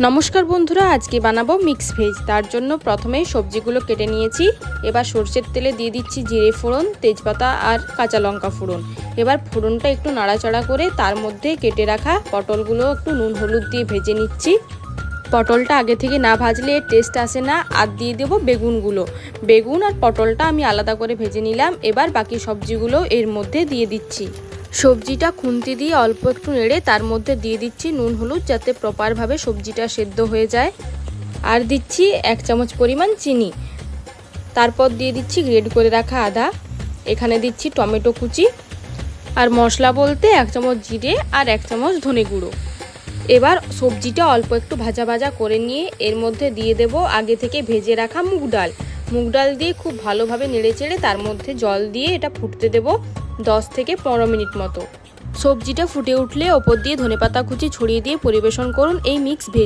নমস্কার বন্ধুরা, আজকে বানাবো মিক্স ভেজ। তার জন্য প্রথমেই সবজিগুলো কেটে নিয়েছি। এবার সরষের তেলে দিয়ে দিচ্ছি জিরে ফোড়ন, তেজপাতা আর কাঁচা লঙ্কা ফোড়ন। এবার ফোড়নটা একটু নাড়াচাড়া করে তার মধ্যে কেটে রাখা পটলগুলো একটু নুন হলুদ দিয়ে ভেজে নিচ্ছি। পটলটা আগে থেকে না ভাজলে টেস্ট আসে না। আর দিয়ে দেবো বেগুনগুলো। বেগুন আর পটলটা আমি আলাদা করে ভেজে নিলাম। এবার বাকি সবজিগুলো এর মধ্যে দিয়ে দিচ্ছি। সবজিটা খুন্তি দিয়ে অল্প একটু নেড়ে তার মধ্যে দিয়ে দিচ্ছি নুন হলুদ, যাতে প্রপারভাবে সবজিটা সেদ্ধ হয়ে যায়। আর দিচ্ছি 1 চামচ পরিমাণ চিনি। তারপর দিয়ে দিচ্ছি গ্রেড করে রাখা আদা। এখানে দিচ্ছি টমেটো কুচি। আর মশলা বলতে 1 চামচ জিরে আর 1 চামচ ধনে গুঁড়ো। এবার সবজিটা অল্প একটু ভাজা ভাজা করে নিয়ে এর মধ্যে দিয়ে দেব আগে থেকে ভেজে রাখা মুগ ডাল। মুগ ডাল দিয়ে খুব ভালোভাবে নেড়ে চেড়ে তার মধ্যে জল দিয়ে এটা ফুটতে দেব 10 থেকে 15 মিনিট মতো। সবজিটা ফুটে উঠলে ওপর দিয়ে ধনেপাতা কুচি ছড়িয়ে দিয়ে পরিবেশন করুন এই মিক্স ভেজ।